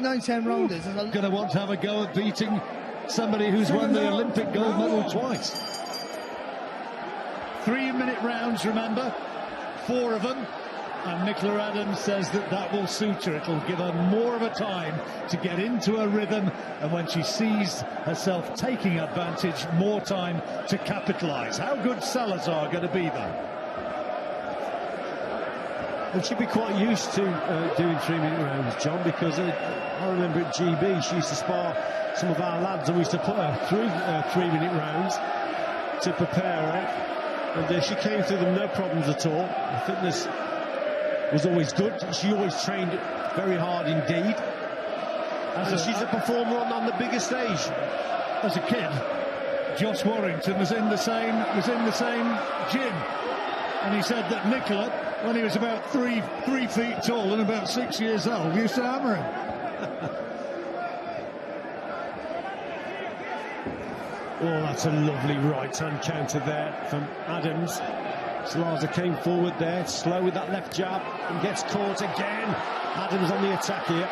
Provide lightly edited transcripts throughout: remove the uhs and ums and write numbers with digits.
9-10 rounders. Going to want to have a go at beating somebody who's won the Olympic gold medal twice. 3-minute rounds, remember, 4 of them. And Nicola Adams says that that will suit her. It'll give her more of a time to get into a rhythm, and when she sees herself taking advantage, more time to capitalise. How good Salazar going to be, though? And she'd be quite used to doing 3-minute rounds, John, because I remember at GB she used to spar some of our lads, and we used to put her through 3-minute rounds to prepare her, and she came through them no problems at all. Her fitness was always good. She always trained very hard indeed. She's a performer on the bigger stage. As a kid, Josh Warrington was in the same gym, and he said that Nicola, when he was about three feet tall and about 6 years old, used to hammer him. Oh, that's a lovely right-hand counter there from Adams. Salazar came forward there, slow with that left jab, and gets caught again. Adams on the attack here.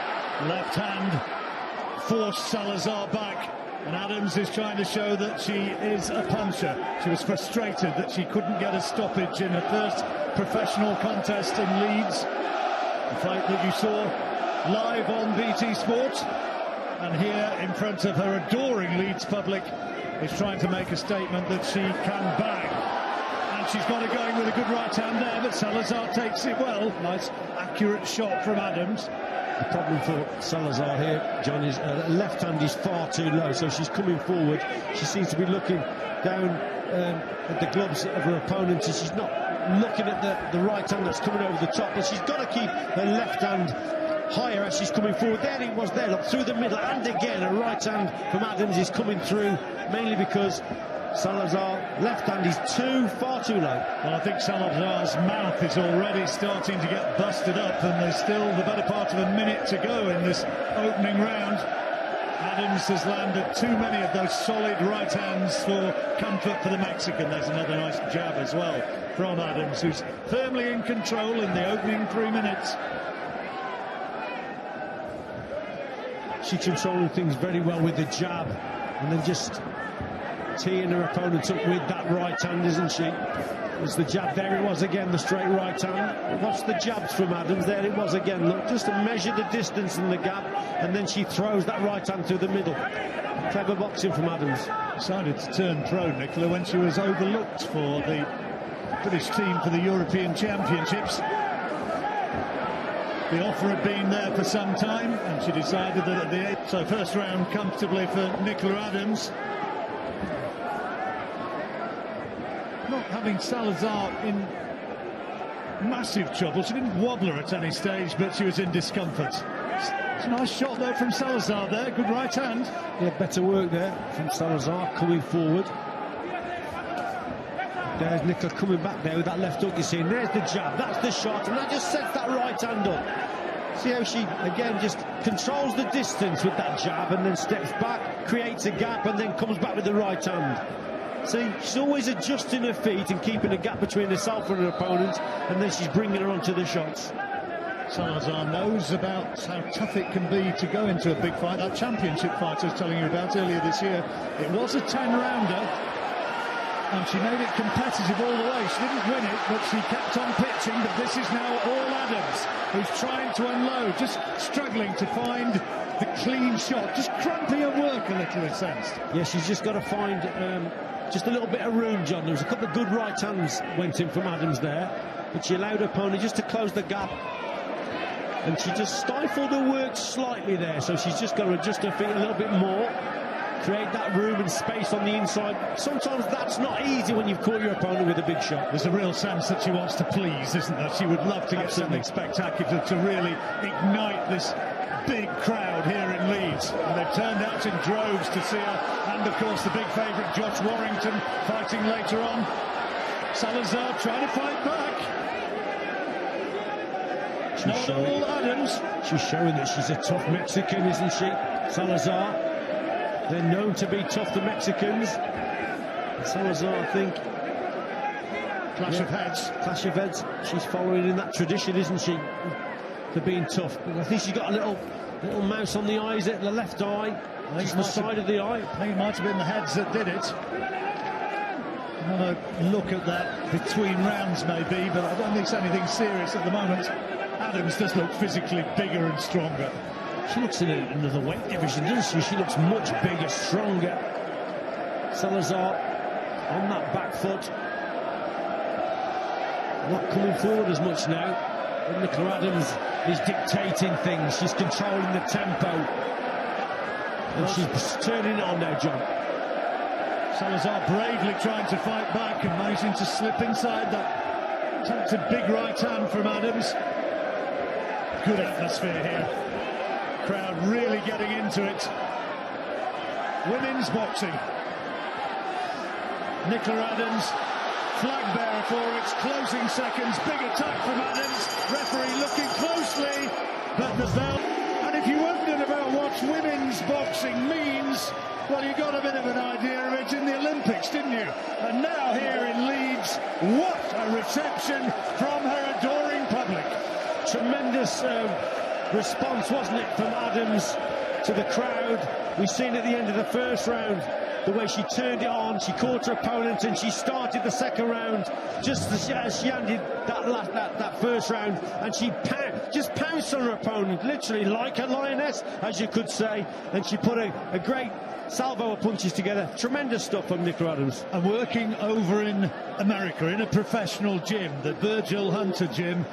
Left hand forced Salazar back, and Adams is trying to show that she is a puncher. She was frustrated that she couldn't get a stoppage in her first professional contest in Leeds. A fight that you saw live on BT Sport, and here in front of her adoring Leeds public is trying to make a statement that she can bang. And she's got it going with a good right hand there, but Salazar takes it well. Nice accurate shot from Adams. The problem for Salazar here, John, is left hand is far too low, so she's coming forward. She seems to be looking down at the gloves of her opponent, and she's not looking at the right hand that's coming over the top, but she's got to keep her left hand higher as she's coming forward. There it was there, look, through the middle, and again a right hand from Adams is coming through, mainly because Salazar left hand is far too low. Well, I think Salazar's mouth is already starting to get busted up, and there's still the better part of a minute to go in this opening round. Adams has landed too many of those solid right hands for comfort for the Mexican. There's another nice jab as well from Adams, who's firmly in control in the opening 3 minutes. She's controlling things very well with the jab, and then just teeing her opponent up with that right hand, isn't she? It's the jab. There it was again, the straight right hand. Watch the jabs from Adams. There it was again. Look, just to measure the distance and the gap, and then she throws that right hand through the middle. Clever boxing from Adams. Decided to turn pro, Nicola, when she was overlooked for the British team for the European Championships. The offer had been there for some time, and she decided that at the end. So first round comfortably for Nicola Adams. Not having Salazar in massive trouble. She didn't wobble her at any stage, but she was in discomfort. It's a nice shot there from Salazar there. Good right hand. Yeah, better work there from Salazar coming forward. There's Nicola coming back there with that left hook, you see, and there's the jab, that's the shot, and that just sets that right hand up. See how she, again, just controls the distance with that jab, and then steps back, creates a gap, and then comes back with the right hand. See, she's always adjusting her feet and keeping a gap between herself and her opponent, and then she's bringing her onto the shots. Salazar knows about how tough it can be to go into a big fight. That championship fight I was telling you about earlier this year, it was a 10-rounder. And she made it competitive all the way. She didn't win it, but she kept on pitching. But this is now all Adams, who's trying to unload, just struggling to find the clean shot, just cramping her work a little, it sensed. Yeah, she's just got to find just a little bit of room, John. There was a couple of good right hands went in from Adams there, but she allowed her opponent just to close the gap. And she just stifled her work slightly there, so she's just got to adjust her feet a little bit more. Create that room and space on the inside. Sometimes that's not easy when you've caught your opponent with a big shot. There's a real sense that she wants to please, isn't there? She would love to get something spectacular to really ignite this big crowd here in Leeds. And they've turned out in droves to see her. And, of course, the big favourite, Josh Warrington, fighting later on. Salazar trying to fight back. Not all Adams. She's showing that she's a tough Mexican, isn't she? Salazar. They're known to be tough, the Mexicans. Salazar, I think. Clash of heads. Clash of heads. She's following in that tradition, isn't she? For being tough. I think she's got a Little mouse on the eye, is it? The left eye, just the side of the eye. I think it might have been the heads that did it. Another look at that between rounds maybe, but I don't think it's anything serious at the moment. Adams does look physically bigger and stronger. She looks in another weight division, doesn't she? She looks much bigger, stronger. Salazar on that back foot. Not coming forward as much now. And Nicola Adams is dictating things. She's controlling the tempo. And she's turning it on now, John. Salazar bravely trying to fight back and managing to slip inside that. Tempted big right hand from Adams. Good atmosphere here. Crowd really getting into it. Women's boxing. Nicola Adams, flag bearer for its closing seconds. Big attack from Adams. Referee looking closely, but the bell. And if you wondered about what women's boxing means, well, you got a bit of an idea of it in the Olympics, didn't you? And now here in Leeds, what a reception from her adoring public. Tremendous response, wasn't it, from Adams to the crowd. We've seen at the end of the first round the way she turned it on. She caught her opponent and she started the second round just as she ended that first round, and she just pounced on her opponent, literally like a lioness, as you could say, and she put a great salvo of punches together. Tremendous stuff from Nicola Adams. And working over in America in a professional gym, the Virgil Hunter gym,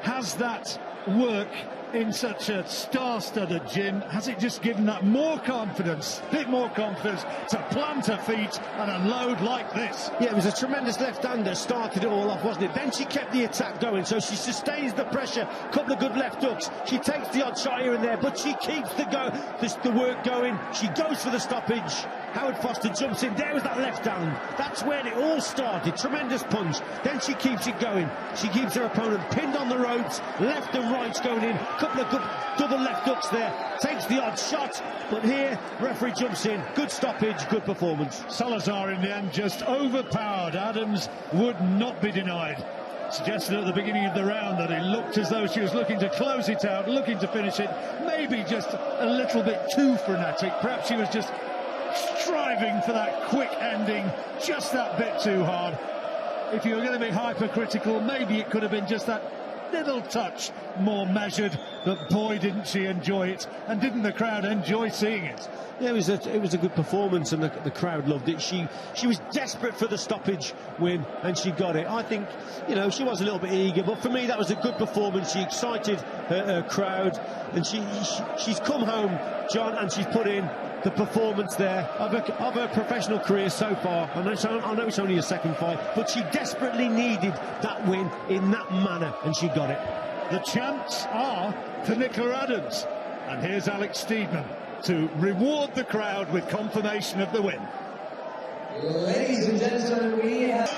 has that work in such a star-studded gym, has it just given that more confidence, a bit more confidence to plant her feet and unload like this? Yeah, it was a tremendous left-hander, started it all off, wasn't it? Then she kept the attack going, so she sustains the pressure, couple of good left hooks, she takes the odd shot here and there, but she keeps the work going, she goes for the stoppage. Howard Foster jumps in, there was that left hand, that's when it all started, tremendous punch, then she keeps it going, she keeps her opponent pinned on the ropes, left and right's going in, couple of good double left hooks there, takes the odd shot, but here referee jumps in, good stoppage, good performance. Salazar in the end just overpowered. Adams would not be denied. Suggested at the beginning of the round that it looked as though she was looking to close it out, looking to finish it, maybe just a little bit too frenetic, perhaps she was just striving for that quick ending just that bit too hard. If you were going to be hypercritical, maybe it could have been just that little touch more measured, but boy didn't she enjoy it, and didn't the crowd enjoy seeing it? Yeah, it was a good performance, and the crowd loved it. She was desperate for the stoppage win, and she got it. I think, you know, she was a little bit eager, but for me that was a good performance. She excited her crowd, and she's come home, John, and she's put in the performance there of her professional career so far. I know it's only a second fight, but she desperately needed that win in that manner, and she got it. The champs are for Nicola Adams, and here's Alex Steedman to reward the crowd with confirmation of the win. Ladies and gentlemen, we have